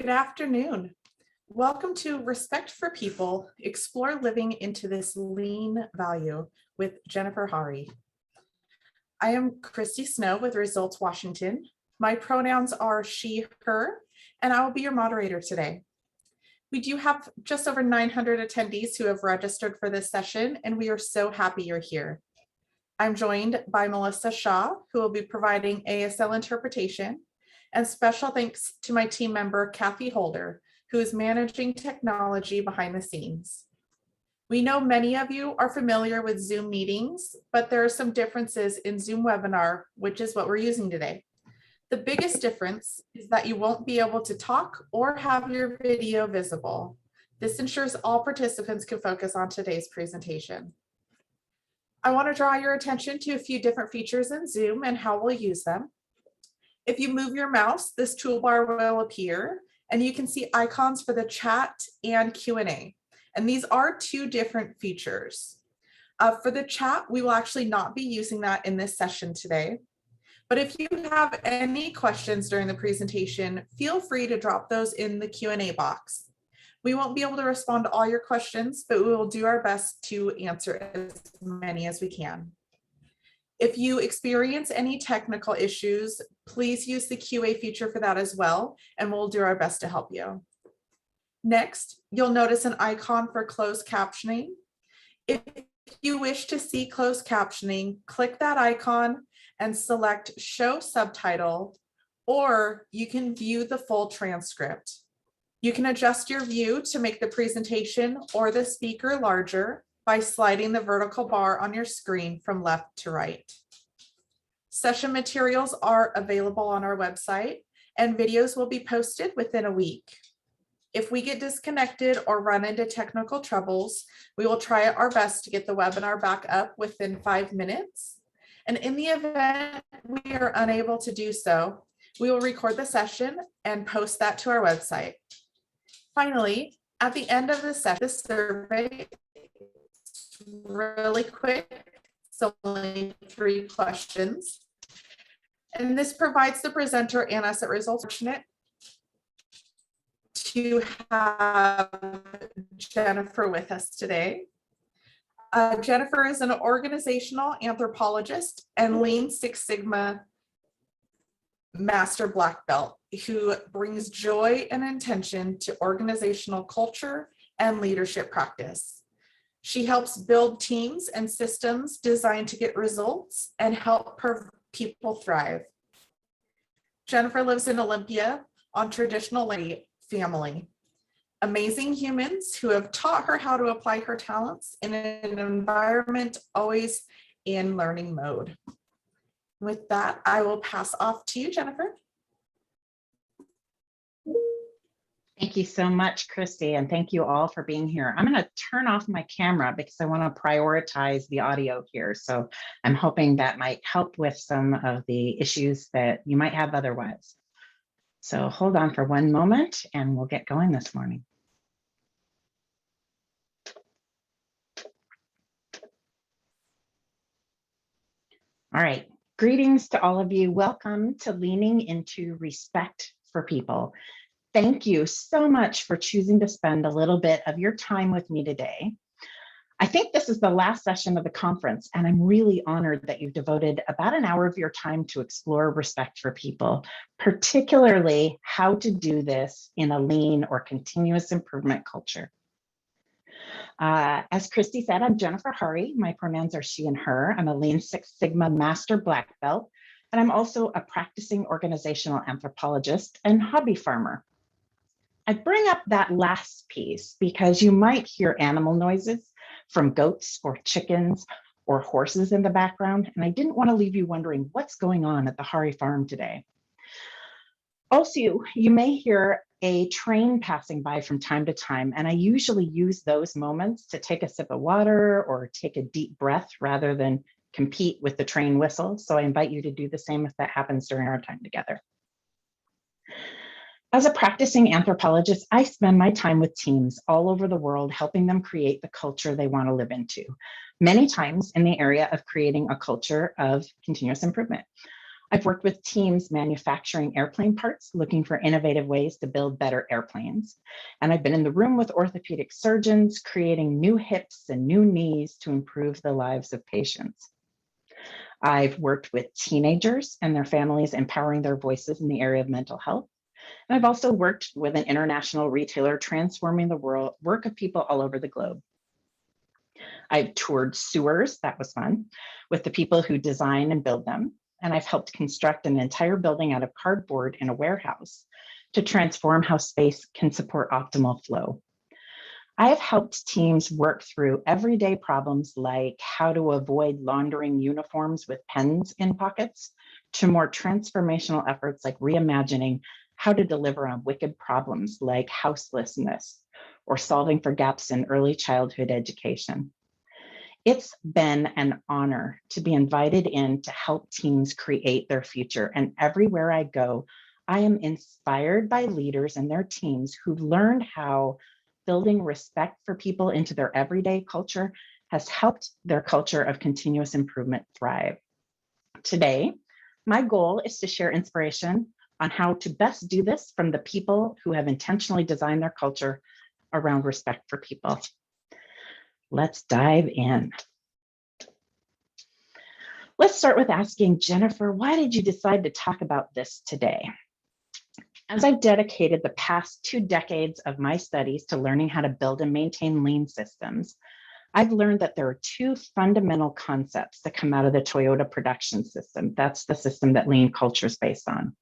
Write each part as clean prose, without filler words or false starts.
Good afternoon. Welcome to Respect for People, Explore Living into this Lean Value with Jennifer Hari. I am Christy Snow with Results Washington. My pronouns are she, her, and I will be your moderator today. We do have just over 900 attendees who have registered for this session, and we are so happy you're here. I'm joined by Melissa Shaw, who will be providing ASL interpretation, and special thanks to my team member, Kathy Holder, who is managing technology behind the scenes. We know many of you are familiar with Zoom meetings, but there are some differences in Zoom webinar, which is what we're using today. The biggest difference is that you won't be able to talk or have your video visible. This ensures all participants can focus on today's presentation. I want to draw your attention to a few different features in Zoom and how we'll use them. If you move your mouse, this toolbar will appear, and you can see icons for the chat and Q&A. And these are two different features. For the chat, we will actually not be using that in this session today. But if you have any questions during the presentation, feel free to drop those in the Q&A box. We won't be able to respond to all your questions, but we will do our best to answer as many as we can. If you experience any technical issues, please use the QA feature for that as well, and we'll do our best to help you. Next, you'll notice an icon for closed captioning. If you wish to see closed captioning, click that icon and select Show Subtitle, or you can view the full transcript. You can adjust your view to make the presentation or the speaker larger by sliding the vertical bar on your screen from left to right. Session materials are available on our website, and videos will be posted within a week. If we get disconnected or run into technical troubles, we will try our best to get the webinar back up within 5 minutes. And in the event we are unable to do so, we will record the session and post that to our website. Finally, at the end of the session, the survey really quick, so only 3 questions. And this provides the presenter and us at Results fortunate to have Jennifer with us today. Jennifer is an organizational anthropologist and Lean Six Sigma Master Black Belt who brings joy and intention to organizational culture and leadership practice. She helps build teams and systems designed to get results and help people thrive. Jennifer lives in Olympia on traditional family. Amazing humans who have taught her how to apply her talents in an environment always in learning mode. With that, I will pass off to you, Jennifer. Thank you so much, Christy, and thank you all for being here. I'm going to turn off my camera because I want to prioritize the audio here. So I'm hoping that might help with some of the issues that you might have otherwise. So hold on for one moment and we'll get going this morning. All right, greetings to all of you. Welcome to Leaning into Respect for People. Thank you so much for choosing to spend a little bit of your time with me today. I think this is the last session of the conference, and I'm really honored that you've devoted about an hour of your time to explore respect for people, particularly how to do this in a lean or continuous improvement culture. As Christy said, I'm Jennifer Hari. My pronouns are she and her. I'm a Lean Six Sigma Master Black Belt, and I'm also a practicing organizational anthropologist and hobby farmer. I bring up that last piece because you might hear animal noises from goats or chickens or horses in the background, and I didn't want to leave you wondering what's going on at the Hari farm today. Also, you may hear a train passing by from time to time, and I usually use those moments to take a sip of water or take a deep breath rather than compete with the train whistle. So I invite you to do the same if that happens during our time together. As a practicing anthropologist, I spend my time with teams all over the world, helping them create the culture they want to live into, many times in the area of creating a culture of continuous improvement. I've worked with teams manufacturing airplane parts, looking for innovative ways to build better airplanes. And I've been in the room with orthopedic surgeons, creating new hips and new knees to improve the lives of patients. I've worked with teenagers and their families, empowering their voices in the area of mental health. And I've also worked with an international retailer, transforming the work of people all over the globe. I've toured sewers, that was fun, with the people who design and build them. And I've helped construct an entire building out of cardboard in a warehouse to transform how space can support optimal flow. I have helped teams work through everyday problems like how to avoid laundering uniforms with pens in pockets, to more transformational efforts like reimagining how to deliver on wicked problems like houselessness or solving for gaps in early childhood education. It's been an honor to be invited in to help teams create their future. And everywhere I go, I am inspired by leaders and their teams who've learned how building respect for people into their everyday culture has helped their culture of continuous improvement thrive. Today, my goal is to share inspiration on how to best do this from the people who have intentionally designed their culture around respect for people. Let's dive in. Let's start with asking Jennifer, why did you decide to talk about this today? As I've dedicated the past 2 decades of my studies to learning how to build and maintain lean systems, I've learned that there are 2 fundamental concepts that come out of the Toyota production system. That's the system that lean culture is based on.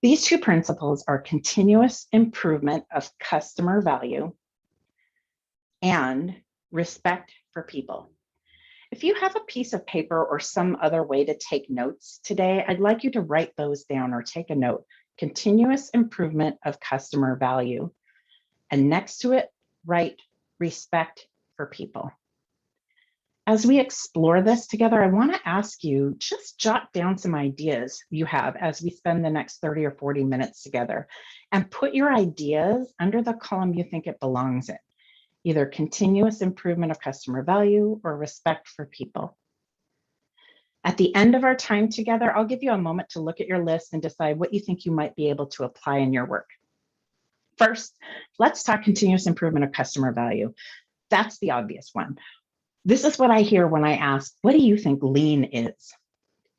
These 2 principles are continuous improvement of customer value and respect for people. If you have a piece of paper or some other way to take notes today, I'd like you to write those down or take a note. Continuous improvement of customer value. And next to it, write respect for people. As we explore this together, I want to ask you, just jot down some ideas you have as we spend the next 30 or 40 minutes together, and put your ideas under the column you think it belongs in, either continuous improvement of customer value or respect for people. At the end of our time together, I'll give you a moment to look at your list and decide what you think you might be able to apply in your work. First, let's talk continuous improvement of customer value. That's the obvious one. This is what I hear when I ask, what do you think lean is?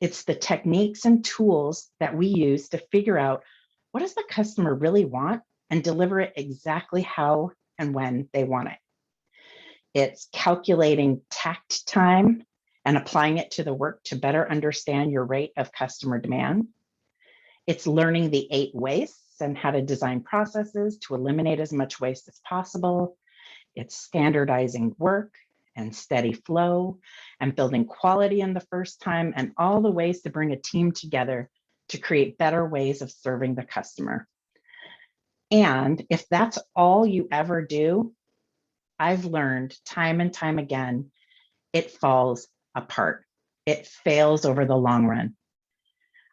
It's the techniques and tools that we use to figure out what does the customer really want and deliver it exactly how and when they want it. It's calculating tact time and applying it to the work to better understand your rate of customer demand. It's learning the 8 wastes and how to design processes to eliminate as much waste as possible. It's standardizing work and steady flow and building quality in the first time, and all the ways to bring a team together to create better ways of serving the customer. And if that's all you ever do, I've learned time and time again, it falls apart. It fails over the long run,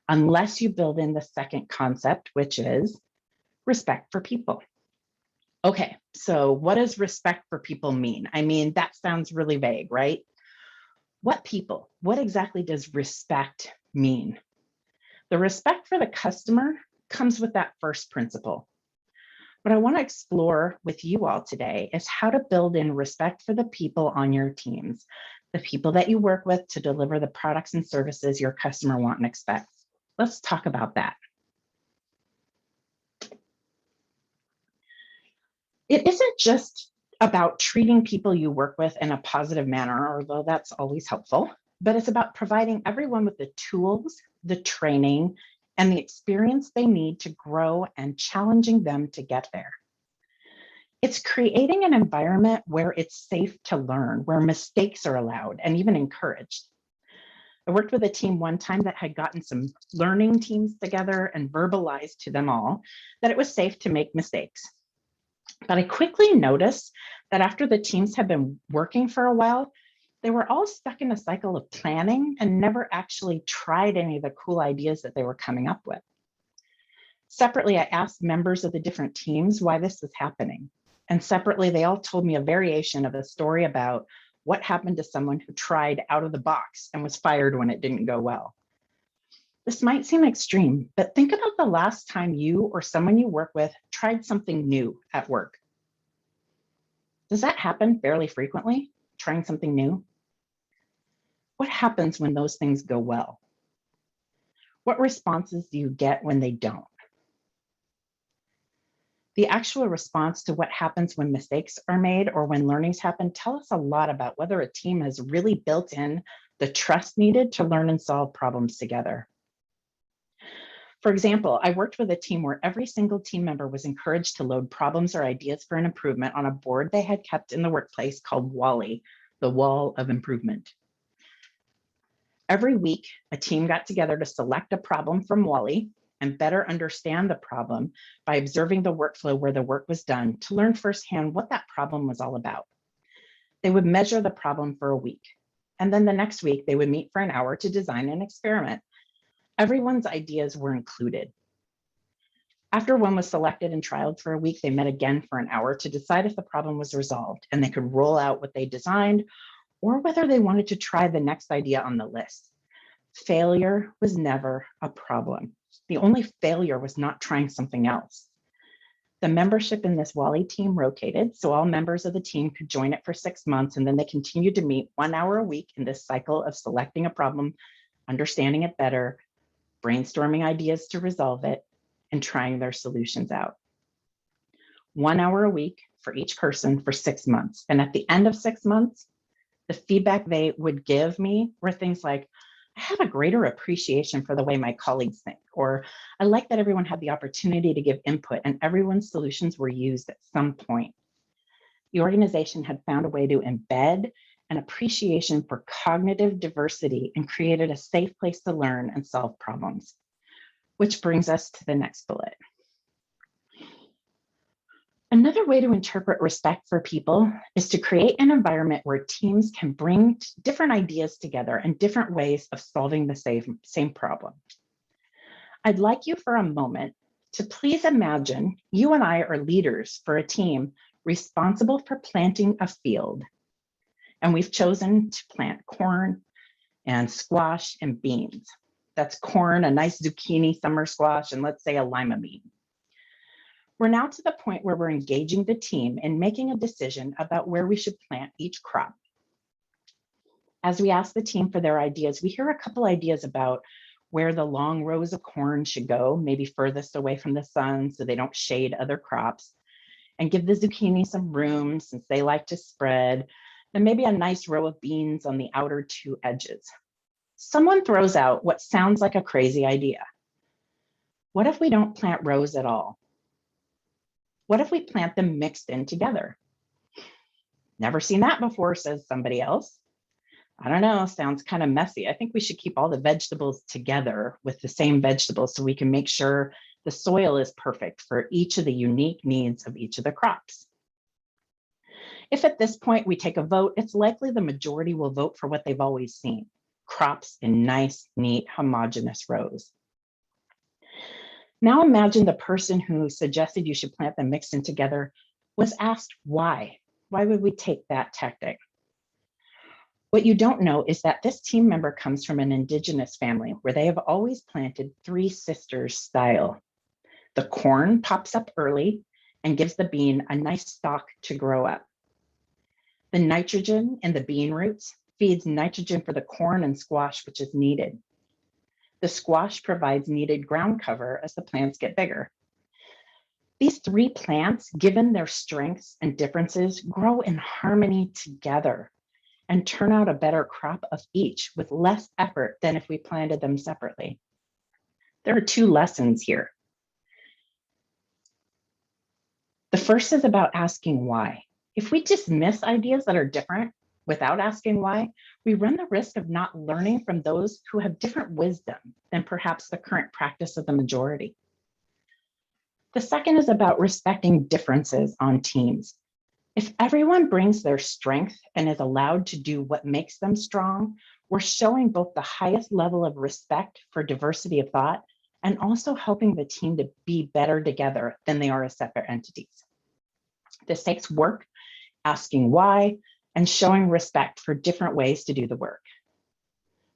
unless you build in the second concept, which is respect for people. Okay, so what does respect for people mean? I mean, that sounds really vague, right? What people? What exactly does respect mean? The respect for the customer comes with that first principle. What I want to explore with you all today is how to build in respect for the people on your teams, the people that you work with to deliver the products and services your customer want and expect. Let's talk about that. It isn't just about treating people you work with in a positive manner, although that's always helpful, but it's about providing everyone with the tools, the training, and the experience they need to grow and challenging them to get there. It's creating an environment where it's safe to learn, where mistakes are allowed and even encouraged. I worked with a team one time that had gotten some learning teams together and verbalized to them all that it was safe to make mistakes. But I quickly noticed that after the teams had been working for a while, they were all stuck in a cycle of planning and never actually tried any of the cool ideas that they were coming up with. Separately, I asked members of the different teams why this was happening. And separately, they all told me a variation of a story about what happened to someone who tried out of the box and was fired when it didn't go well. This might seem extreme, but think about the last time you or someone you work with tried something new at work. Does that happen fairly frequently, trying something new? What happens when those things go well? What responses do you get when they don't? The actual response to what happens when mistakes are made or when learnings happen tell us a lot about whether a team has really built in the trust needed to learn and solve problems together. For example, I worked with a team where every single team member was encouraged to load problems or ideas for an improvement on a board they had kept in the workplace called WALL-E, the Wall of Improvement. Every week, a team got together to select a problem from WALL-E and better understand the problem by observing the workflow where the work was done to learn firsthand what that problem was all about. They would measure the problem for a week, and then the next week they would meet for an hour to design an experiment. Everyone's ideas were included. After one was selected and trialed for a week, they met again for an hour to decide if the problem was resolved and they could roll out what they designed or whether they wanted to try the next idea on the list. Failure was never a problem. The only failure was not trying something else. The membership in this WALL-E team rotated, so all members of the team could join it for 6 months, and then they continued to meet 1 hour a week in this cycle of selecting a problem, understanding it better, brainstorming ideas to resolve it, and trying their solutions out. 1 hour a week for each person for 6 months. And at the end of 6 months, the feedback they would give me were things like, I have a greater appreciation for the way my colleagues think, or I like that everyone had the opportunity to give input and everyone's solutions were used at some point. The organization had found a way to embed an appreciation for cognitive diversity and created a safe place to learn and solve problems. Which brings us to the next bullet. Another way to interpret respect for people is to create an environment where teams can bring different ideas together and different ways of solving the same problem. I'd like you for a moment to please imagine you and I are leaders for a team responsible for planting a field. And we've chosen to plant corn and squash and beans. That's corn, a nice zucchini summer squash, and let's say a lima bean. We're now to the point where we're engaging the team in making a decision about where we should plant each crop. As we ask the team for their ideas, we hear a couple ideas about where the long rows of corn should go, maybe furthest away from the sun so they don't shade other crops, and give the zucchini some room since they like to spread, and maybe a nice row of beans on the outer 2 edges. Someone throws out what sounds like a crazy idea. What if we don't plant rows at all? What if we plant them mixed in together? Never seen that before, says somebody else. I don't know, sounds kind of messy. I think we should keep all the vegetables together with the same vegetables so we can make sure the soil is perfect for each of the unique needs of each of the crops. If at this point we take a vote, it's likely the majority will vote for what they've always seen, crops in nice, neat, homogeneous rows. Now imagine the person who suggested you should plant them mixed in together was asked why. Why would we take that tactic? What you don't know is that this team member comes from an indigenous family where they have always planted 3 sisters style. The corn pops up early and gives the bean a nice stalk to grow up. The nitrogen in the bean roots feeds nitrogen for the corn and squash, which is needed. The squash provides needed ground cover as the plants get bigger. These 3 plants, given their strengths and differences, grow in harmony together and turn out a better crop of each with less effort than if we planted them separately. There are 2 lessons here. The first is about asking why. If we dismiss ideas that are different without asking why, we run the risk of not learning from those who have different wisdom than perhaps the current practice of the majority. The second is about respecting differences on teams. If everyone brings their strength and is allowed to do what makes them strong, we're showing both the highest level of respect for diversity of thought and also helping the team to be better together than they are as separate entities. This takes work, asking why, and showing respect for different ways to do the work.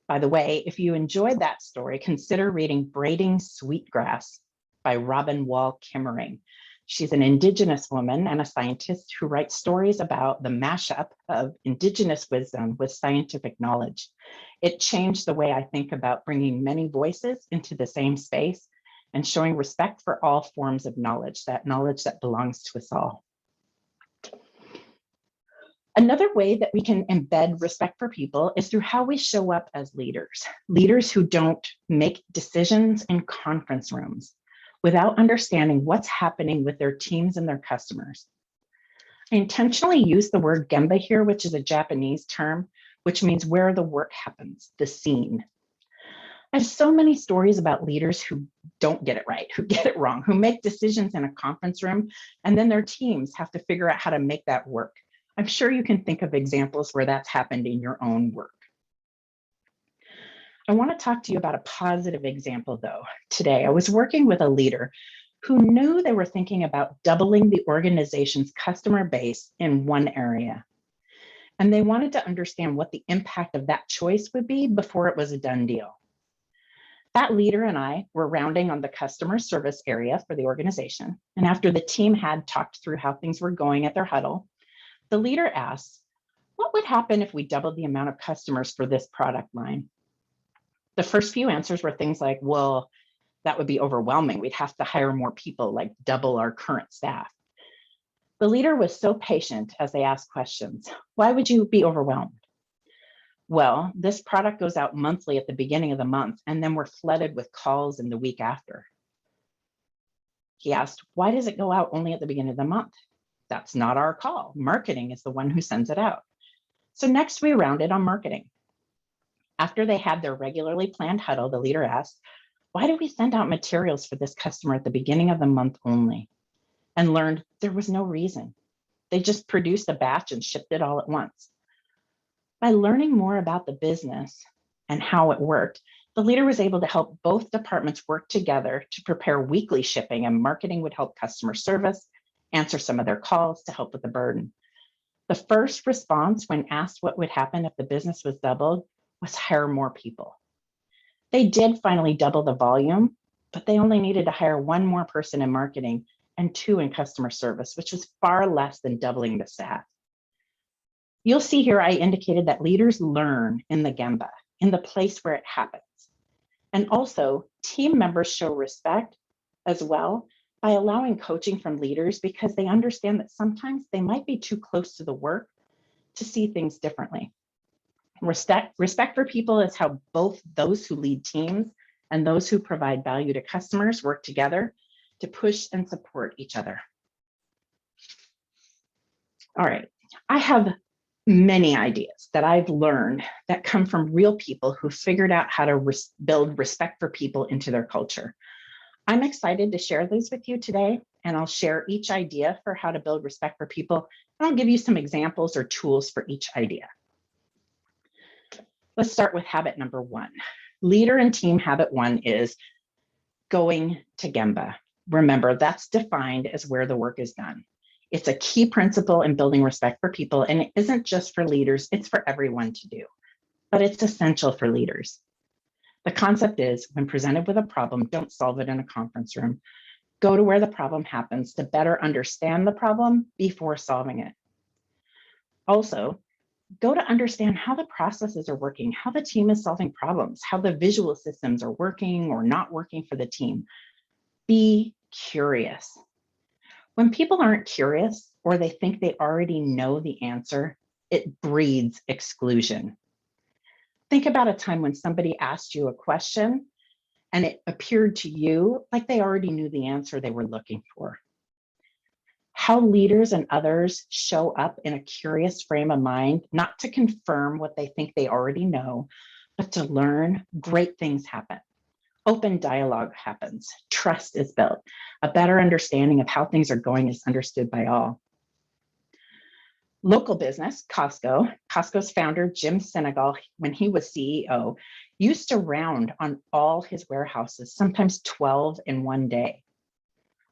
By the way, if you enjoyed that story, consider reading Braiding Sweetgrass by Robin Wall Kimmering. She's an Indigenous woman and a scientist who writes stories about the mashup of Indigenous wisdom with scientific knowledge. It changed the way I think about bringing many voices into the same space and showing respect for all forms of knowledge that belongs to us all. Another way that we can embed respect for people is through how we show up as leaders, leaders who don't make decisions in conference rooms without understanding what's happening with their teams and their customers. I intentionally use the word gemba here, which is a Japanese term, which means where the work happens, the scene. I have so many stories about leaders who don't get it right, who get it wrong, who make decisions in a conference room, and then their teams have to figure out how to make that work. I'm sure you can think of examples where that's happened in your own work. I want to talk to you about a positive example, though. Today, I was working with a leader who knew they were thinking about doubling the organization's customer base in one area. And they wanted to understand what the impact of that choice would be before it was a done deal. That leader and I were rounding on the customer service area for the organization. And after the team had talked through how things were going at their huddle, the leader asked, what would happen if we doubled the amount of customers for this product line? The first few answers were things like, well, that would be overwhelming. We'd have to hire more people, like double our current staff. The leader was so patient as they asked questions. Why would you be overwhelmed? Well, this product goes out monthly at the beginning of the month, and then we're flooded with calls in the week after. He asked, why does it go out only at the beginning of the month? That's not our call. Marketing is the one who sends it out. So next we rounded on marketing. After they had their regularly planned huddle, the leader asked, why do we send out materials for this customer at the beginning of the month only? And learned there was no reason. They just produced a batch and shipped it all at once. By learning more about the business and how it worked, the leader was able to help both departments work together to prepare weekly shipping, and marketing would help customer service answer some of their calls to help with the burden. The first response when asked what would happen if the business was doubled was hire more people. They did finally double the volume, but they only needed to hire one more person in marketing and two in customer service, which was far less than doubling the staff. You'll see here I indicated that leaders learn in the gemba, in the place where it happens. And also, team members show respect as well by allowing coaching from leaders, because they understand that sometimes they might be too close to the work to see things differently. Respect for people is how both those who lead teams and those who provide value to customers work together to push and support each other. All right, I have many ideas that I've learned that come from real people who figured out how to build respect for people into their culture. I'm excited to share these with you today, and I'll share each idea for how to build respect for people, and I'll give you some examples or tools for each idea. Let's start with habit number one. Leader and team habit one is going to gemba. Remember, that's defined as where the work is done. It's a key principle in building respect for people, and it isn't just for leaders, it's for everyone to do, but it's essential for leaders. The concept is, when presented with a problem, don't solve it in a conference room. Go to where the problem happens to better understand the problem before solving it. Also, go to understand how the processes are working, how the team is solving problems, how the visual systems are working or not working for the team. Be curious. When people aren't curious or they think they already know the answer, it breeds exclusion. Think about a time when somebody asked you a question and it appeared to you like they already knew the answer they were looking for. How leaders and others show up in a curious frame of mind, not to confirm what they think they already know, but to learn, great things happen. Open dialogue happens, trust is built, a better understanding of how things are going is understood by all. Local business, Costco's founder, Jim Senegal, when he was CEO, used to round on all his warehouses, sometimes 12 in one day.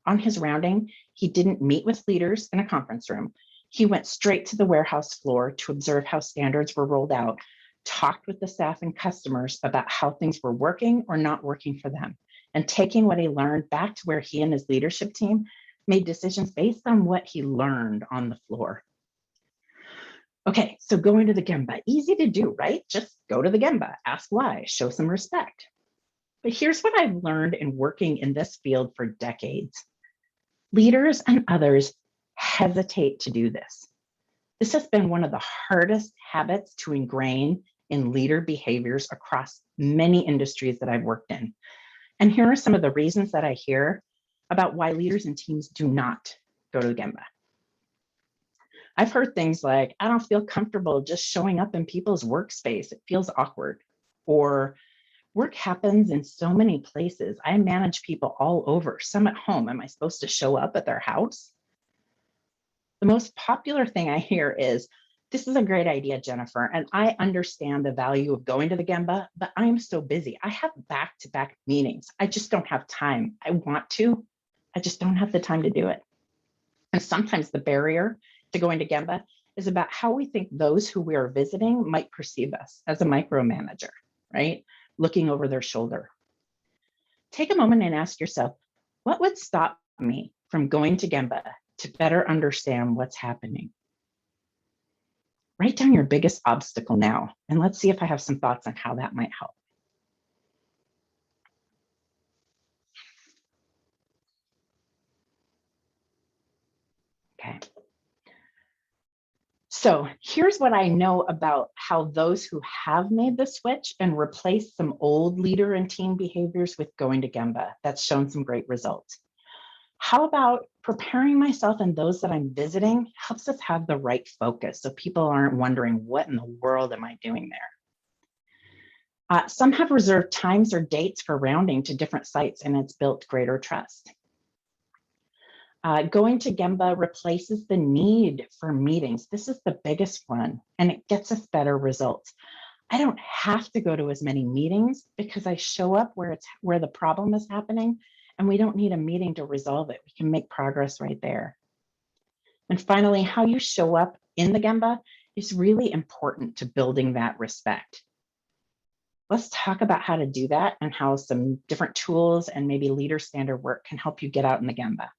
On his rounding, he didn't meet with leaders in a conference room. He went straight to the warehouse floor to observe how standards were rolled out, talked with the staff and customers about how things were working or not working for them, and taking what he learned back to where he and his leadership team made decisions based on what he learned on the floor. Okay, so going to the Gemba, easy to do, right? Just go to the Gemba, ask why, show some respect. But here's what I've learned in working in this field for decades. Leaders and others hesitate to do this. This has been one of the hardest habits to ingrain in leader behaviors across many industries that I've worked in. And here are some of the reasons that I hear about why leaders and teams do not go to the Gemba. I've heard things like, I don't feel comfortable just showing up in people's workspace. It feels awkward. Or work happens in so many places. I manage people all over, some at home. Am I supposed to show up at their house? The most popular thing I hear is, this is a great idea, Jennifer, and I understand the value of going to the Gemba, but I'm so busy. I have back-to-back meetings. I just don't have time. I want to, I just don't have the time to do it. And sometimes the barrier to going to Gemba is about how we think those who we are visiting might perceive us as a micromanager, right? Looking over their shoulder. Take a moment and ask yourself, what would stop me from going to Gemba to better understand what's happening? Write down your biggest obstacle now, and let's see if I have some thoughts on how that might help. Okay. So here's what I know about how those who have made the switch and replaced some old leader and team behaviors with going to Gemba. That's shown some great results. How about preparing myself and those that I'm visiting helps us have the right focus so people aren't wondering, what in the world am I doing there? Some have reserved times or dates for rounding to different sites, and it's built greater trust. Going to Gemba replaces the need for meetings. This is the biggest one, and it gets us better results. I don't have to go to as many meetings because I show up where the problem is happening, and we don't need a meeting to resolve it. We can make progress right there. And finally, how you show up in the Gemba is really important to building that respect. Let's talk about how to do that and how some different tools and maybe leader standard work can help you get out in the Gemba.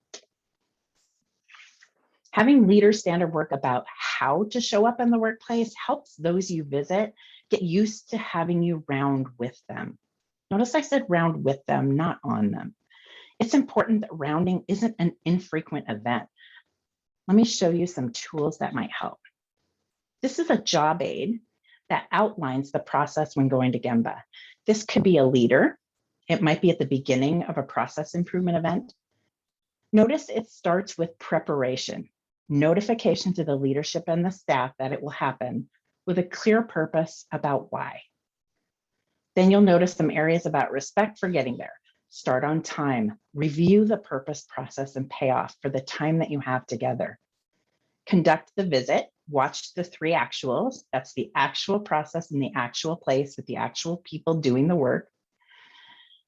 Having leader standard work about how to show up in the workplace helps those you visit get used to having you round with them. Notice I said round with them, not on them. It's important that rounding isn't an infrequent event. Let me show you some tools that might help. This is a job aid that outlines the process when going to Gemba. This could be a leader. It might be at the beginning of a process improvement event. Notice it starts with preparation, notification to the leadership and the staff that it will happen with a clear purpose about why. Then you'll notice some areas about respect for getting there. Start on time, review the purpose, process, and payoff for the time that you have together. Conduct the visit, watch the 3 actuals. That's the actual process in the actual place with the actual people doing the work.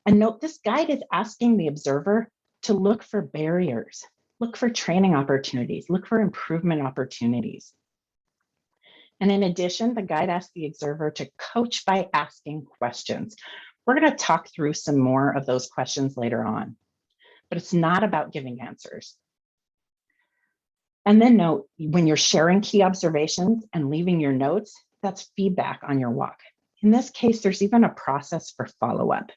And note this guide is asking the observer to look for barriers, look for training opportunities, look for improvement opportunities. And in addition, the guide asks the observer to coach by asking questions. We're going to talk through some more of those questions later on, but it's not about giving answers. And then note, when you're sharing key observations and leaving your notes, that's feedback on your walk. In this case, there's even a process for follow-up.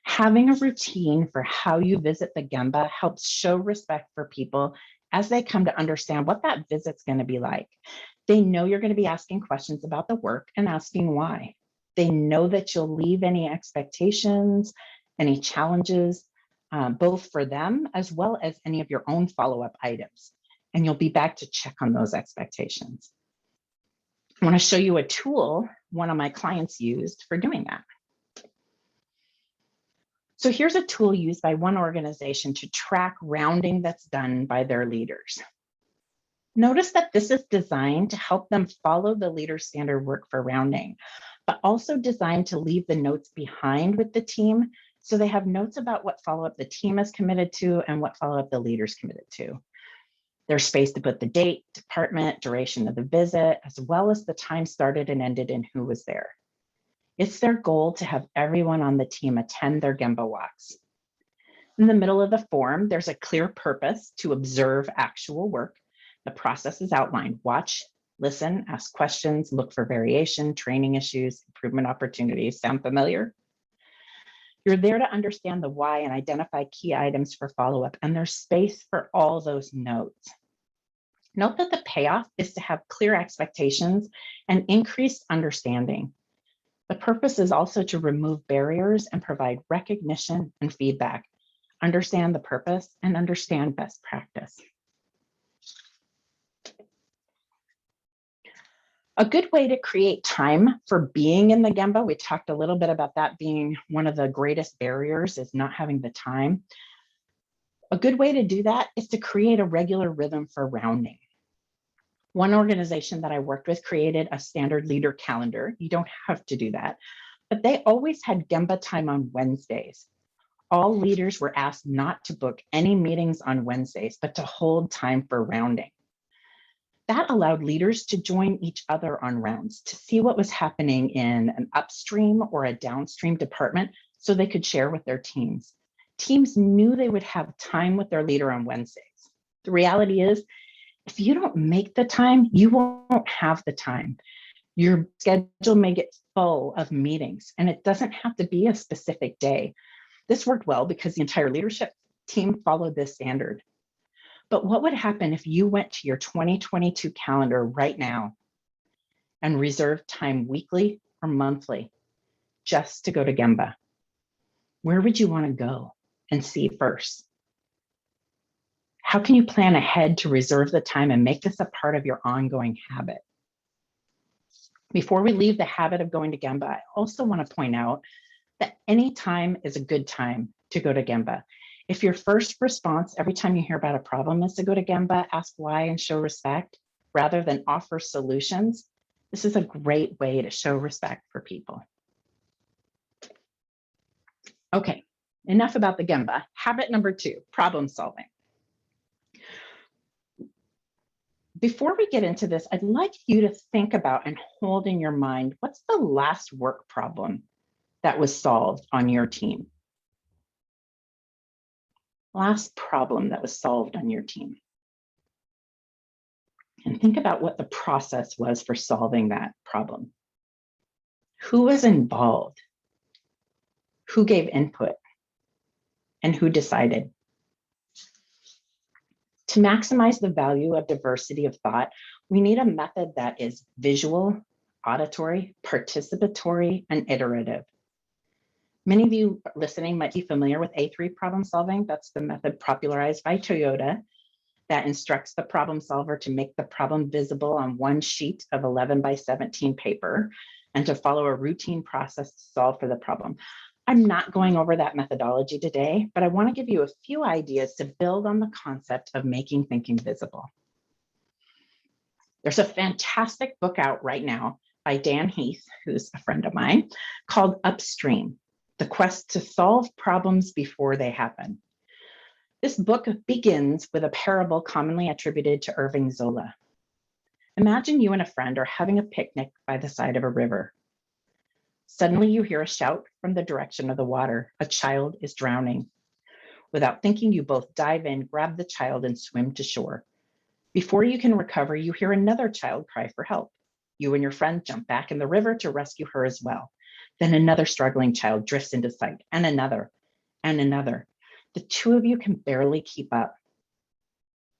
Having a routine for how you visit the Gemba helps show respect for people as they come to understand what that visit's going to be like. They know you're going to be asking questions about the work and asking why. They know that you'll leave any expectations, any challenges, both for them as well as any of your own follow-up items. And you'll be back to check on those expectations. I want to show you a tool one of my clients used for doing that. So here's a tool used by one organization to track rounding that's done by their leaders. Notice that this is designed to help them follow the leader standard work for rounding, but also designed to leave the notes behind with the team so they have notes about what follow-up the team is committed to and what follow-up the leader's committed to. There's space to put the date, department, duration of the visit, as well as the time started and ended and who was there. It's their goal to have everyone on the team attend their Gemba walks. In the middle of the form, there's a clear purpose to observe actual work. The process is outlined. Watch, listen, ask questions, look for variation, training issues, improvement opportunities. Sound familiar? You're there to understand the why and identify key items for follow-up, and there's space for all those notes. Note that the payoff is to have clear expectations and increased understanding. The purpose is also to remove barriers and provide recognition and feedback. Understand the purpose and understand best practice. A good way to create time for being in the Gemba, we talked a little bit about that being one of the greatest barriers, is not having the time. A good way to do that is to create a regular rhythm for rounding. One organization that I worked with created a standard leader calendar. You don't have to do that, but they always had Gemba time on Wednesdays. All leaders were asked not to book any meetings on Wednesdays, but to hold time for rounding. That allowed leaders to join each other on rounds to see what was happening in an upstream or a downstream department so they could share with their teams. Teams knew they would have time with their leader on Wednesdays. The reality is, if you don't make the time, you won't have the time. Your schedule may get full of meetings, and it doesn't have to be a specific day. This worked well because the entire leadership team followed this standard. But what would happen if you went to your 2022 calendar right now and reserved time weekly or monthly just to go to Gemba? Where would you want to go and see first? How can you plan ahead to reserve the time and make this a part of your ongoing habit? Before we leave the habit of going to Gemba, I also want to point out that any time is a good time to go to Gemba. If your first response every time you hear about a problem is to go to Gemba, ask why and show respect, rather than offer solutions, this is a great way to show respect for people. Okay, enough about the Gemba. Habit number 2, problem solving. Before we get into this, I'd like you to think about and hold in your mind, what's the last work problem that was solved on your team? Last problem that was solved on your team. And think about what the process was for solving that problem. Who was involved? Who gave input? And who decided? To maximize the value of diversity of thought, we need a method that is visual, auditory, participatory, and iterative. Many of you listening might be familiar with A3 problem solving. That's the method popularized by Toyota that instructs the problem solver to make the problem visible on one sheet of 11 by 17 paper and to follow a routine process to solve for the problem. I'm not going over that methodology today, but I want to give you a few ideas to build on the concept of making thinking visible. There's a fantastic book out right now by Dan Heath, who's a friend of mine, called Upstream: The Quest to Solve Problems Before They Happen. This book begins with a parable commonly attributed to Irving Zola. Imagine you and a friend are having a picnic by the side of a river. Suddenly you hear a shout from the direction of the water. A child is drowning. Without thinking, you both dive in, grab the child, and swim to shore. Before you can recover, you hear another child cry for help. You and your friend jump back in the river to rescue her as well. Then another struggling child drifts into sight, and another, and another. The two of you can barely keep up.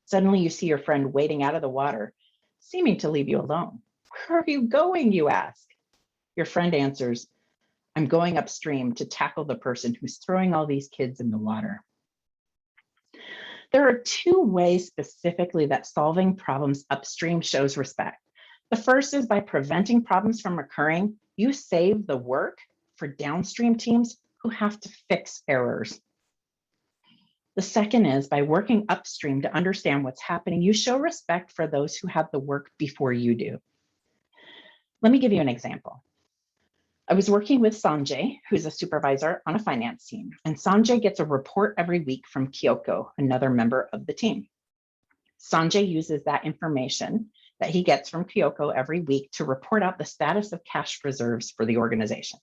Suddenly you see your friend wading out of the water, seeming to leave you alone. Where are you going, you ask? Your friend answers, I'm going upstream to tackle the person who's throwing all these kids in the water. There are 2 ways specifically that solving problems upstream shows respect. The first is by preventing problems from occurring. You save the work for downstream teams who have to fix errors. The second is by working upstream to understand what's happening, you show respect for those who have the work before you do. Let me give you an example. I was working with Sanjay, who's a supervisor on a finance team, and Sanjay gets a report every week from Kyoko, another member of the team. Sanjay uses that information that he gets from Kyoko every week to report out the status of cash reserves for the organization.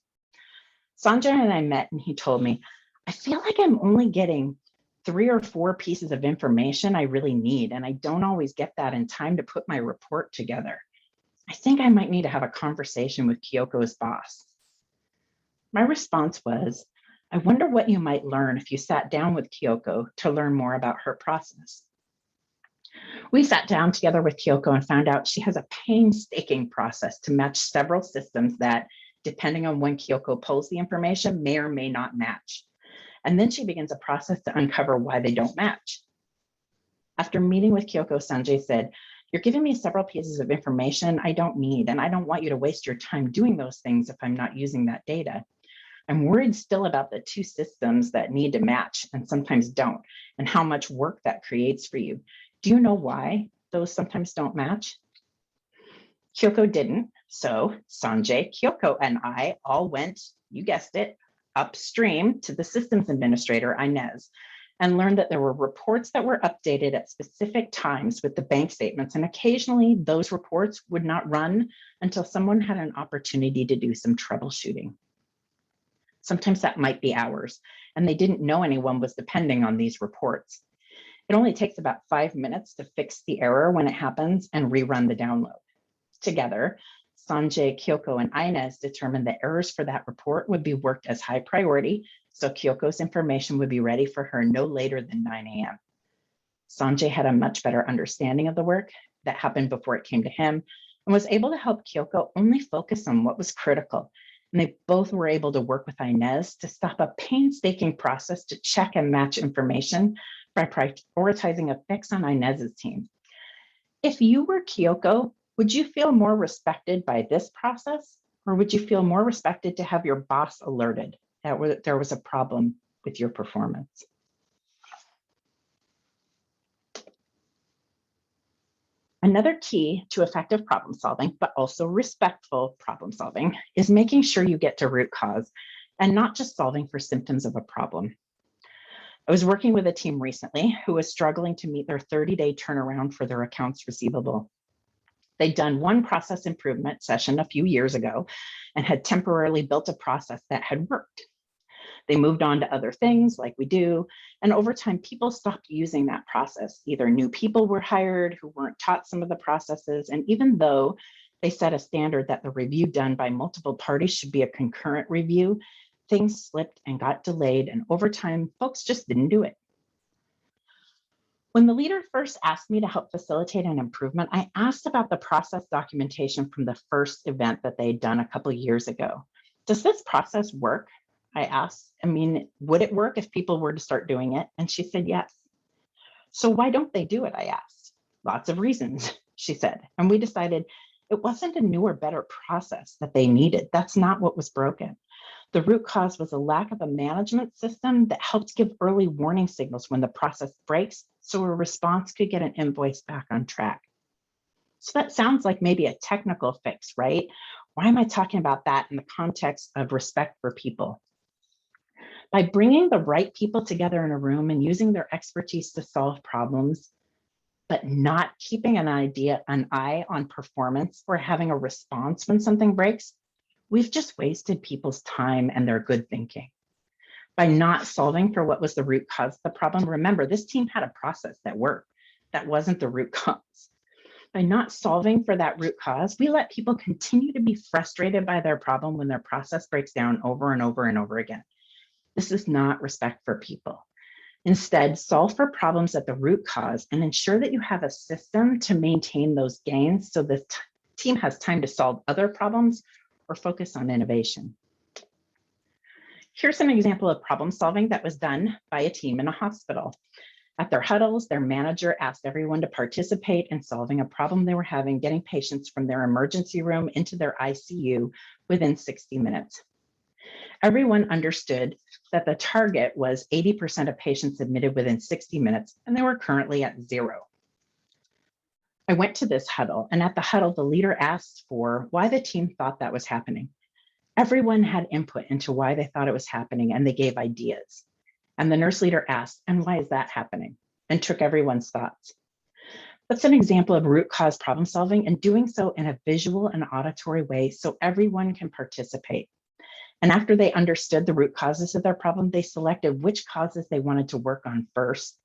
Sanjay and I met and he told me, I feel like I'm only getting 3 or 4 pieces of information I really need, and I don't always get that in time to put my report together. I think I might need to have a conversation with Kyoko's boss. My response was, I wonder what you might learn if you sat down with Kyoko to learn more about her process. We sat down together with Kyoko and found out she has a painstaking process to match several systems that, depending on when Kyoko pulls the information, may or may not match. And then she begins a process to uncover why they don't match. After meeting with Kyoko, Sanjay said, you're giving me several pieces of information I don't need, and I don't want you to waste your time doing those things if I'm not using that data. I'm worried still about the 2 systems that need to match and sometimes don't, and how much work that creates for you. Do you know why those sometimes don't match? Kyoko didn't, so Sanjay, Kyoko, and I all went, you guessed it, upstream to the systems administrator, Inez, and learned that there were reports that were updated at specific times with the bank statements, and occasionally those reports would not run until someone had an opportunity to do some troubleshooting. Sometimes that might be hours, and they didn't know anyone was depending on these reports. It only takes about 5 minutes to fix the error when it happens and rerun the download. Together, Sanjay, Kyoko, and Inez determined that errors for that report would be worked as high priority, so Kyoko's information would be ready for her no later than 9 a.m. Sanjay had a much better understanding of the work that happened before it came to him and was able to help Kyoko only focus on what was critical. And they both were able to work with Inez to stop a painstaking process to check and match information by prioritizing a fix on Inez's team. If you were Kyoko, would you feel more respected by this process, or would you feel more respected to have your boss alerted that there was a problem with your performance? Another key to effective problem solving, but also respectful problem solving, is making sure you get to root cause and not just solving for symptoms of a problem. I was working with a team recently who was struggling to meet their 30-day turnaround for their accounts receivable. They'd done one process improvement session a few years ago and had temporarily built a process that had worked. They moved on to other things like we do, and over time, people stopped using that process. Either new people were hired who weren't taught some of the processes, and even though they set a standard that the review done by multiple parties should be a concurrent review, things slipped and got delayed, and over time, folks just didn't do it. When the leader first asked me to help facilitate an improvement, I asked about the process documentation from the first event that they'd done a couple of years ago. Does this process work? I asked. I mean, would it work if people were to start doing it? And she said, yes. So why don't they do it? I asked. Lots of reasons, she said. And we decided it wasn't a newer, better process that they needed. That's not what was broken. The root cause was a lack of a management system that helped give early warning signals when the process breaks, so a response could get an invoice back on track. So that sounds like maybe a technical fix, right? Why am I talking about that in the context of respect for people? By bringing the right people together in a room and using their expertise to solve problems, but not keeping an eye on performance or having a response when something breaks, we've just wasted people's time and their good thinking. By not solving for what was the root cause of the problem, remember, this team had a process that worked. That wasn't the root cause. By not solving for that root cause, we let people continue to be frustrated by their problem when their process breaks down over and over and over again. This is not respect for people. Instead, solve for problems at the root cause and ensure that you have a system to maintain those gains so the team has time to solve other problems or focus on innovation. Here's an example of problem solving that was done by a team in a hospital. At their huddles, their manager asked everyone to participate in solving a problem they were having getting patients from their emergency room into their ICU within 60 minutes. Everyone understood that the target was 80% of patients admitted within 60 minutes, and they were currently at 0. I went to this huddle, and at the huddle, the leader asked for why the team thought that was happening. Everyone had input into why they thought it was happening, and they gave ideas. And the nurse leader asked, and why is that happening? And took everyone's thoughts. That's an example of root cause problem solving and doing so in a visual and auditory way so everyone can participate. And after they understood the root causes of their problem, they selected which causes they wanted to work on first.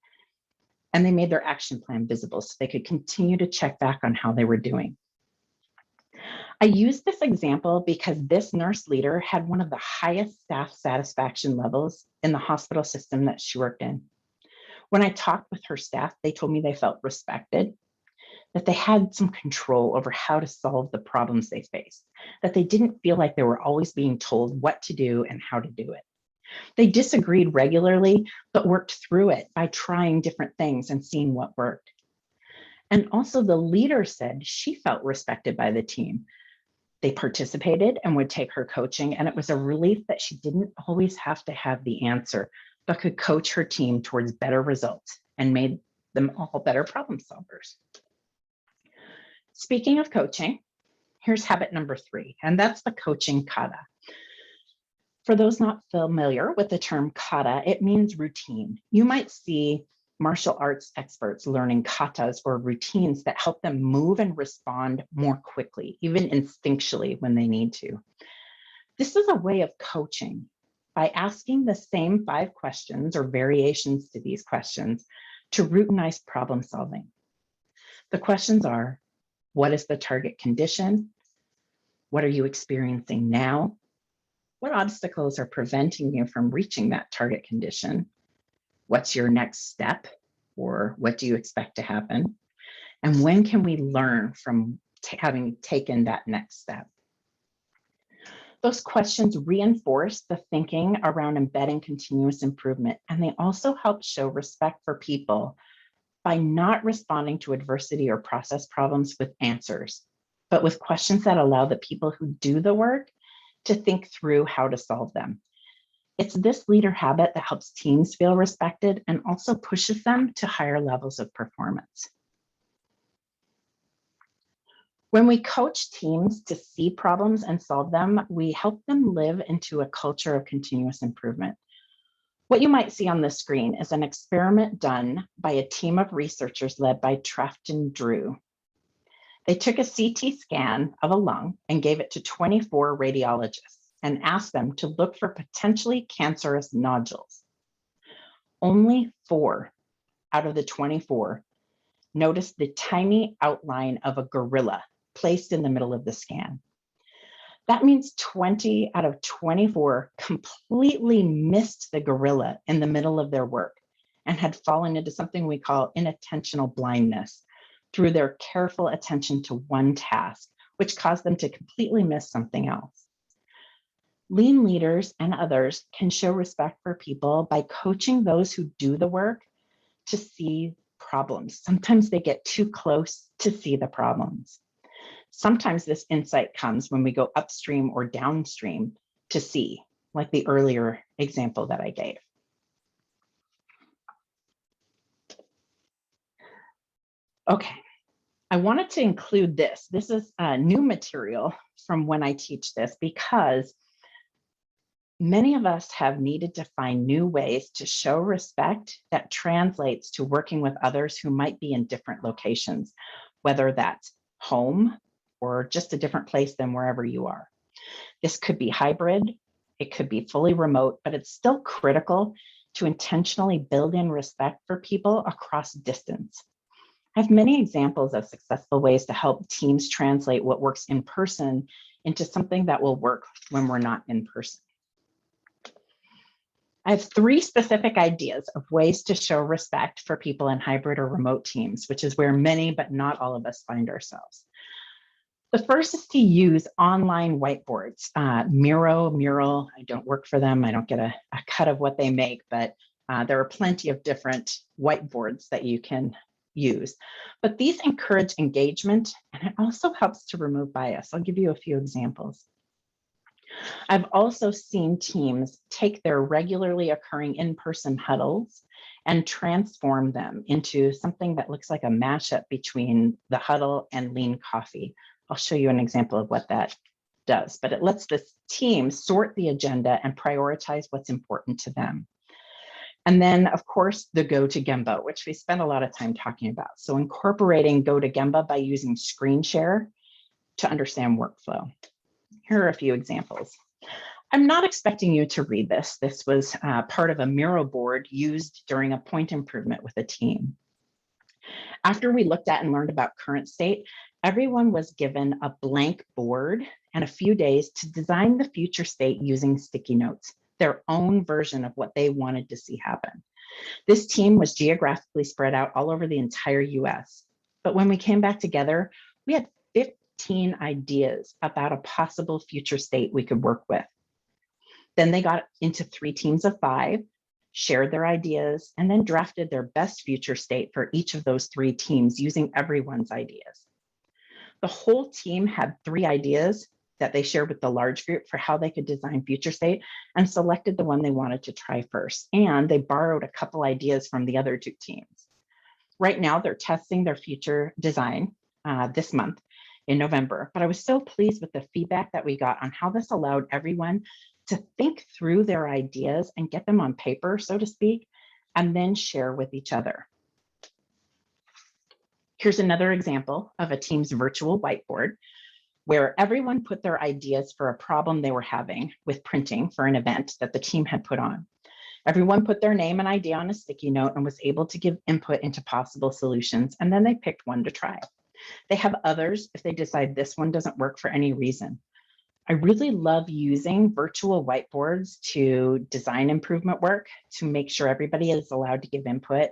And they made their action plan visible so they could continue to check back on how they were doing. I use this example because this nurse leader had one of the highest staff satisfaction levels in the hospital system that she worked in. When I talked with her staff, they told me they felt respected, that they had some control over how to solve the problems they faced, that they didn't feel like they were always being told what to do and how to do it. They disagreed regularly, but worked through it by trying different things and seeing what worked. And also the leader said she felt respected by the team. They participated and would take her coaching, and it was a relief that she didn't always have to have the answer, but could coach her team towards better results and made them all better problem solvers. Speaking of coaching, here's habit number 3, and that's the coaching kata. For those not familiar with the term kata, it means routine. You might see martial arts experts learning katas or routines that help them move and respond more quickly, even instinctually when they need to. This is a way of coaching by asking the same 5 questions or variations to these questions to routinize problem solving. The questions are, what is the target condition? What are you experiencing now? What obstacles are preventing you from reaching that target condition? What's your next step? Or what do you expect to happen? And when can we learn from having taken that next step? Those questions reinforce the thinking around embedding continuous improvement, and they also help show respect for people by not responding to adversity or process problems with answers, but with questions that allow the people who do the work to think through how to solve them. It's this leader habit that helps teams feel respected and also pushes them to higher levels of performance. When we coach teams to see problems and solve them, we help them live into a culture of continuous improvement. What you might see on the screen is an experiment done by a team of researchers led by Trafton Drew. They took a CT scan of a lung and gave it to 24 radiologists and asked them to look for potentially cancerous nodules. Only 4 out of the 24 noticed the tiny outline of a gorilla placed in the middle of the scan. That means 20 out of 24 completely missed the gorilla in the middle of their work and had fallen into something we call inattentional blindness through their careful attention to one task, which caused them to completely miss something else. Lean leaders and others can show respect for people by coaching those who do the work to see problems. Sometimes they get too close to see the problems. Sometimes this insight comes when we go upstream or downstream to see, like the earlier example that I gave. Okay, I wanted to include this. This is new material from when I teach this because many of us have needed to find new ways to show respect that translates to working with others who might be in different locations, whether that's home or just a different place than wherever you are. This could be hybrid, it could be fully remote, but it's still critical to intentionally build in respect for people across distance. I have many examples of successful ways to help teams translate what works in person into something that will work when we're not in person. I have 3 specific ideas of ways to show respect for people in hybrid or remote teams, which is where many, but not all of us find ourselves. The first is to use online whiteboards. Miro, Mural, I don't work for them. I don't get a cut of what they make, but there are plenty of different whiteboards that you can use. But these encourage engagement, and it also helps to remove bias. I'll give you a few examples. I've also seen teams take their regularly occurring in-person huddles and transform them into something that looks like a mashup between the huddle and lean coffee. I'll show you an example of what that does, but it lets the team sort the agenda and prioritize what's important to them. And then, of course, the Go to Gemba, which we spend a lot of time talking about. So incorporating Go to Gemba by using screen share to understand workflow. Here are a few examples. I'm not expecting you to read this. This was part of a Miro board used during a point improvement with a team. After we looked at and learned about current state, everyone was given a blank board and a few days to design the future state using sticky notes, their own version of what they wanted to see happen. This team was geographically spread out all over the entire US. But when we came back together, we had 15 ideas about a possible future state we could work with. Then they got into 3 teams of 5, shared their ideas, and then drafted their best future state for each of those 3 teams using everyone's ideas. The whole team had 3 ideas that they shared with the large group for how they could design future state and selected the one they wanted to try first. And they borrowed a couple ideas from the other 2 teams. Right now, they're testing their future design this month in November, but I was so pleased with the feedback that we got on how this allowed everyone to think through their ideas and get them on paper, so to speak, and then share with each other. Here's another example of a team's virtual whiteboard where everyone put their ideas for a problem they were having with printing for an event that the team had put on. Everyone put their name and idea on a sticky note and was able to give input into possible solutions, and then they picked one to try. They have others if they decide this one doesn't work for any reason. I really love using virtual whiteboards to design improvement work, to make sure everybody is allowed to give input,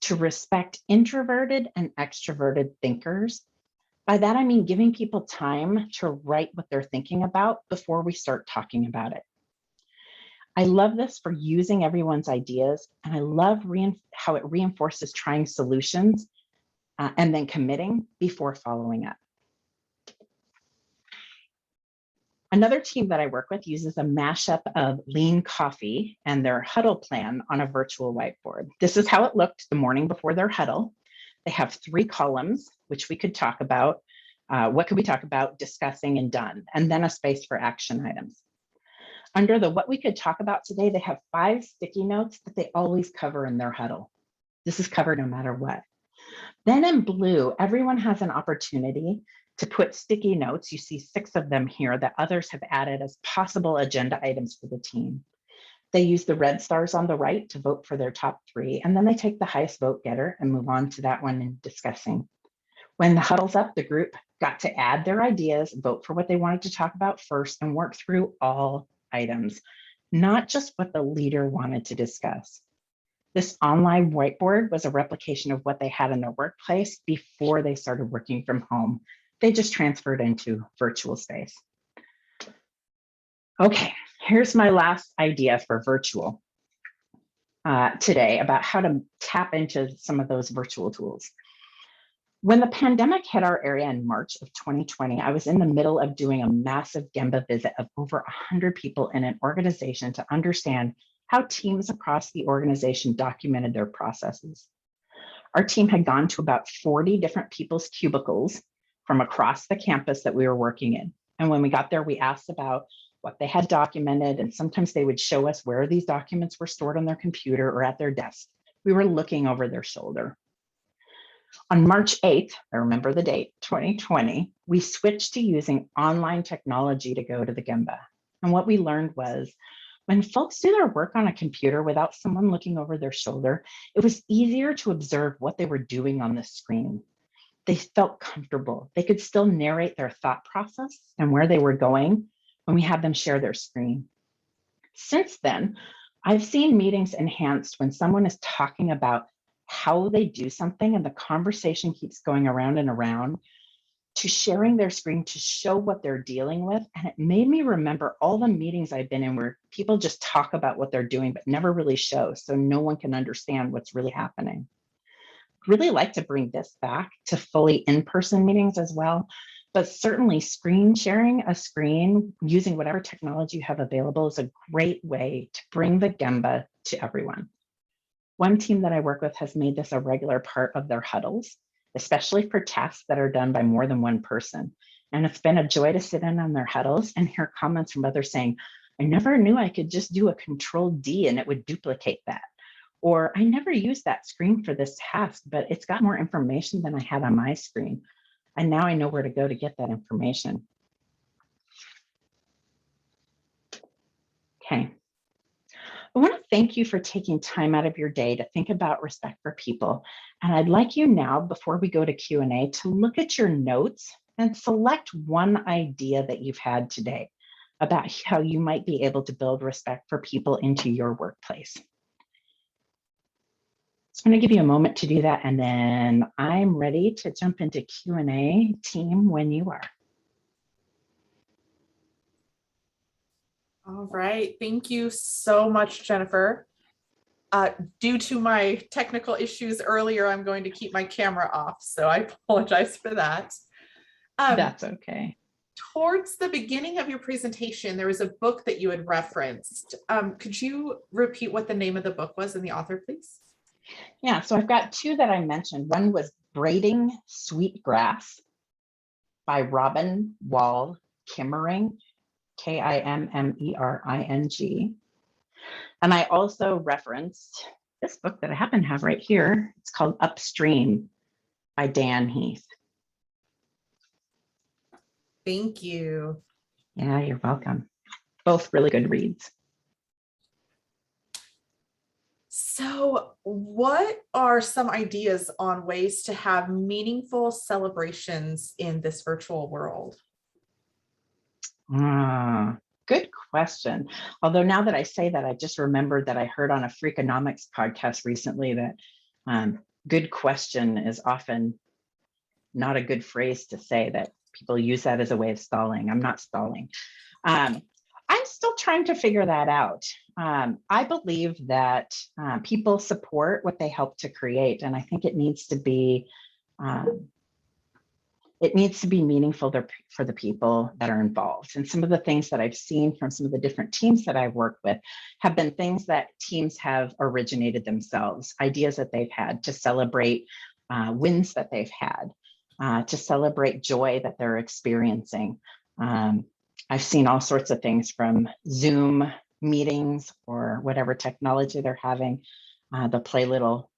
to respect introverted and extroverted thinkers. By that, I mean giving people time to write what they're thinking about before we start talking about it. I love this for using everyone's ideas, and I love how it reinforces trying solutions and then committing before following up. Another team that I work with uses a mashup of Lean Coffee and their huddle plan on a virtual whiteboard. This is how it looked the morning before their huddle. They have 3 columns, which we could talk about. What could we talk about, discussing, and done, and then a space for action items. Under the what we could talk about today, they have 5 sticky notes that they always cover in their huddle. This is covered no matter what. Then in blue, everyone has an opportunity to put sticky notes. You see 6 of them here that others have added as possible agenda items for the team. They use the red stars on the right to vote for their top 3, and then they take the highest vote getter and move on to that one in discussing. When the huddle's up, the group got to add their ideas, vote for what they wanted to talk about first, and work through all items, not just what the leader wanted to discuss. This online whiteboard was a replication of what they had in their workplace before they started working from home. They just transferred into virtual space. Okay, here's my last idea for virtual today about how to tap into some of those virtual tools. When the pandemic hit our area in March of 2020, I was in the middle of doing a massive Gemba visit of over 100 people in an organization to understand how teams across the organization documented their processes. Our team had gone to about 40 different people's cubicles from across the campus that we were working in. And when we got there, we asked about what they had documented, and sometimes they would show us where these documents were stored on their computer or at their desk. We were looking over their shoulder. On March 8th, I remember the date, 2020, we switched to using online technology to go to the Gemba. And what we learned was when folks do their work on a computer without someone looking over their shoulder, it was easier to observe what they were doing on the screen. They felt comfortable. They could still narrate their thought process and where they were going when we had them share their screen. Since then, I've seen meetings enhanced when someone is talking about how they do something and the conversation keeps going around and around to sharing their screen to show what they're dealing with. And it made me remember all the meetings I've been in where people just talk about what they're doing, but never really show, so no one can understand what's really happening. Really like to bring this back to fully in-person meetings as well, but certainly screen sharing a screen using whatever technology you have available is a great way to bring the Gemba to everyone. One team that I work with has made this a regular part of their huddles, especially for tasks that are done by more than one person. And it's been a joy to sit in on their huddles and hear comments from others saying, I never knew I could just do a Control D and it would duplicate that. Or I never used that screen for this task, but it's got more information than I had on my screen. And now I know where to go to get that information. Okay. I want to thank you for taking time out of your day to think about respect for people. And I'd like you now, before we go to Q&A, to look at your notes and select one idea that you've had today about how you might be able to build respect for people into your workplace. So I'm going to give you a moment to do that, and then I'm ready to jump into Q&A. Team, when you are. All right, thank you so much, Jennifer. Due to my technical issues earlier, I'm going to keep my camera off, so I apologize for that. That's okay. Towards the beginning of your presentation, there was a book that you had referenced. Could you repeat what the name of the book was and the author, please? Yeah, so I've got two that I mentioned. One was Braiding Sweetgrass by Robin Wall Kimmering, Kimmering. And I also referenced this book that I happen to have right here. It's called Upstream by Dan Heath. Thank you. Yeah, you're welcome. Both really good reads. So what are some ideas on ways to have meaningful celebrations in this virtual world? Good question. Although now that I say that, I just remembered that I heard on a Freakonomics podcast recently that good question is often not a good phrase to say, that people use that as a way of stalling. I'm not stalling. I'm still trying to figure that out. I believe that people support what they help to create, and I think it needs to be meaningful for the people that are involved. And some of the things that I've seen from some of the different teams that I've worked with have been things that teams have originated themselves, ideas that they've had to celebrate wins that they've had, to celebrate joy that they're experiencing. I've seen all sorts of things from Zoom meetings or whatever technology they're having. They'll play little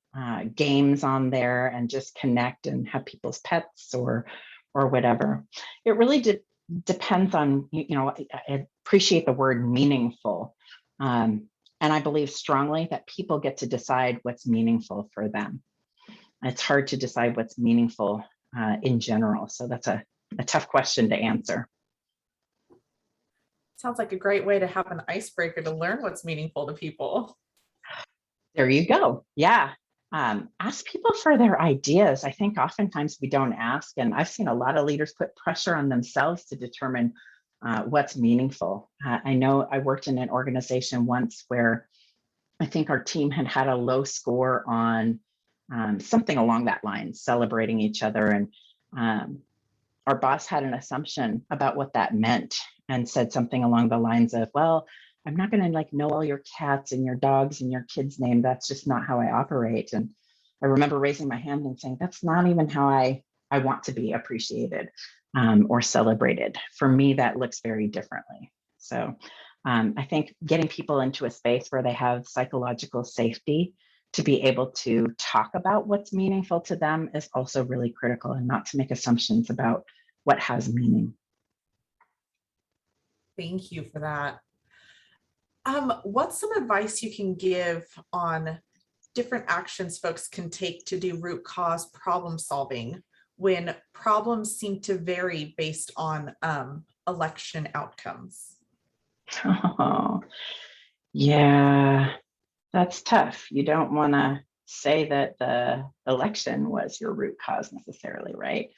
games on there and just connect and have people's pets or whatever. It really depends on, I appreciate the word meaningful. And I believe strongly that people get to decide what's meaningful for them. It's hard to decide what's meaningful in general. So that's a tough question to answer. Sounds like a great way to have an icebreaker to learn what's meaningful to people. There you go. Yeah. Ask people for their ideas. I think oftentimes we don't ask, and I've seen a lot of leaders put pressure on themselves to determine what's meaningful. I know I worked in an organization once where I think our team had a low score on something along that line, celebrating each other. And our boss had an assumption about what that meant and said something along the lines of, well, I'm not going to know all your cats and your dogs and your kids' name. That's just not how I operate. And I remember raising my hand and saying, that's not even how I want to be appreciated or celebrated. For me, that looks very differently. So I think getting people into a space where they have psychological safety to be able to talk about what's meaningful to them is also really critical, and not to make assumptions about what has meaning. Thank you for that. What's some advice you can give on different actions folks can take to do root cause problem solving when problems seem to vary based on election outcomes? Oh, yeah, that's tough. You don't want to say that the election was your root cause necessarily, right?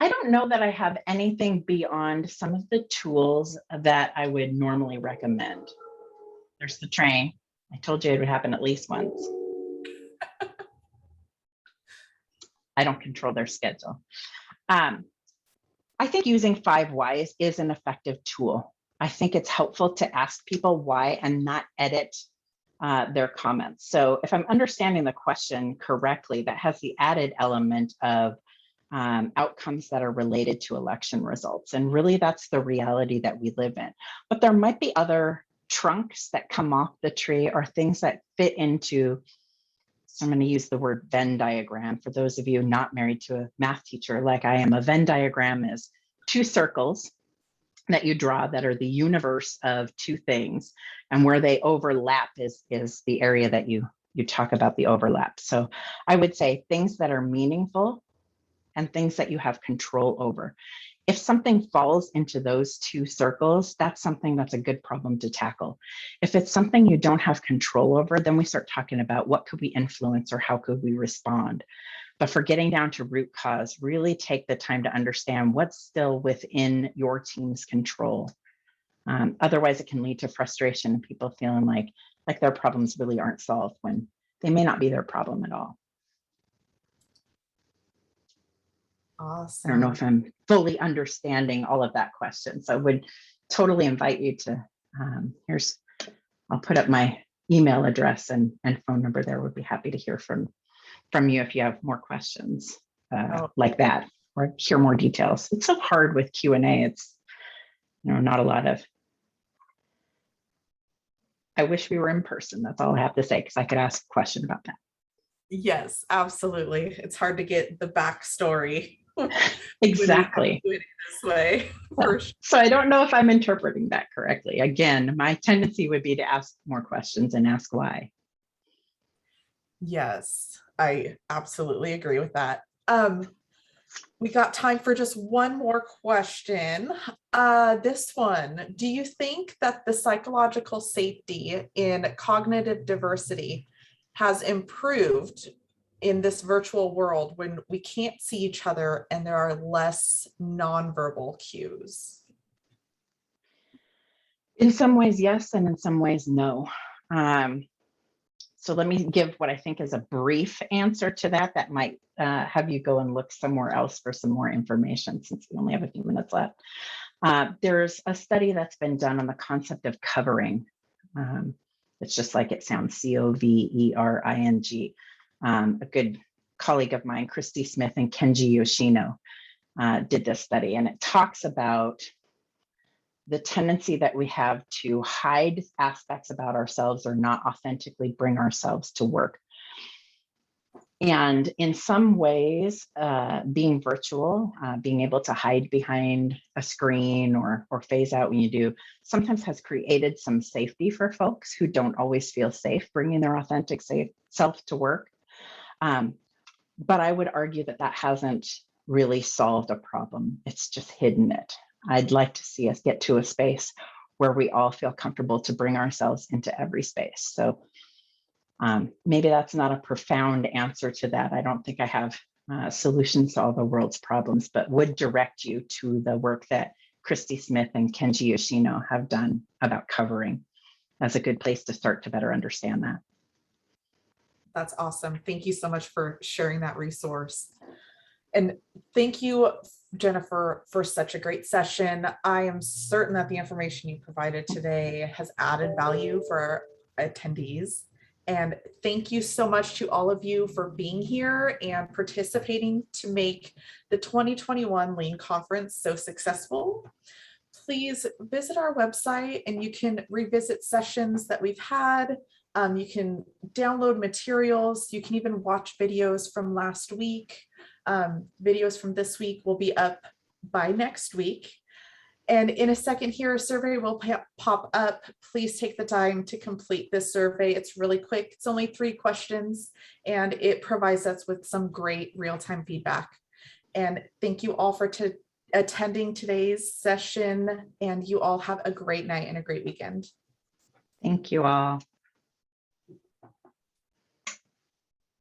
I don't know that I have anything beyond some of the tools that I would normally recommend. There's the train. I told you it would happen at least once. I don't control their schedule. I think using 5 whys is an effective tool. I think it's helpful to ask people why and not edit their comments. So if I'm understanding the question correctly, that has the added element of outcomes that are related to election results. And really, that's the reality that we live in. But there might be other trunks that come off the tree or things that fit into, so I'm going to use the word Venn diagram. For those of you not married to a math teacher like I am, a Venn diagram is two circles that you draw that are the universe of two things, and where they overlap is the area that you talk about the overlap. So I would say things that are meaningful and things that you have control over. If something falls into those two circles, that's something that's a good problem to tackle. If it's something you don't have control over, then we start talking about what could we influence or how could we respond. But for getting down to root cause, really take the time to understand what's still within your team's control. Otherwise, it can lead to frustration and people feeling like their problems really aren't solved when they may not be their problem at all. Awesome. I don't know if I'm fully understanding all of that question. So I would totally invite you to, I'll put up my email address and phone number there. Would be happy to hear from you if you have more questions like that, or hear more details. It's so hard with Q&A. It's, not a lot of, I wish we were in person. That's all I have to say, because I could ask a question about that. Yes, absolutely. It's hard to get the backstory. Exactly. Do it this way. So I don't know if I'm interpreting that correctly. Again, my tendency would be to ask more questions and ask why. Yes, I absolutely agree with that. We got time for just one more question. This one, do you think that the psychological safety in cognitive diversity has improved in this virtual world when we can't see each other and there are less nonverbal cues? In some ways, yes, and in some ways, no. So let me give what I think is a brief answer to that. That might have you go and look somewhere else for some more information, since we only have a few minutes left. There's a study that's been done on the concept of covering. It's just like it sounds, COVERING. A good colleague of mine, Christy Smith and Kenji Yoshino, did this study, and it talks about the tendency that we have to hide aspects about ourselves or not authentically bring ourselves to work. And in some ways, being virtual, being able to hide behind a screen or phase out when you do, sometimes has created some safety for folks who don't always feel safe bringing their authentic self to work. But I would argue that hasn't really solved a problem. It's just hidden it. I'd like to see us get to a space where we all feel comfortable to bring ourselves into every space. So maybe that's not a profound answer to that. I don't think I have solutions to all the world's problems, but would direct you to the work that Christy Smith and Kenji Yoshino have done about covering as a good place to start to better understand that. That's awesome. Thank you so much for sharing that resource. And thank you, Jennifer, for such a great session. I am certain that the information you provided today has added value for our attendees. And thank you so much to all of you for being here and participating to make the 2021 Lean Conference so successful. Please visit our website and you can revisit sessions that we've had. You can download materials. You can even watch videos from last week. Videos from this week will be up by next week. And in a second here, a survey will pop up. Please take the time to complete this survey. It's really quick. It's only 3 questions, and it provides us with some great real-time feedback. And thank you all for attending today's session, and you all have a great night and a great weekend. Thank you all.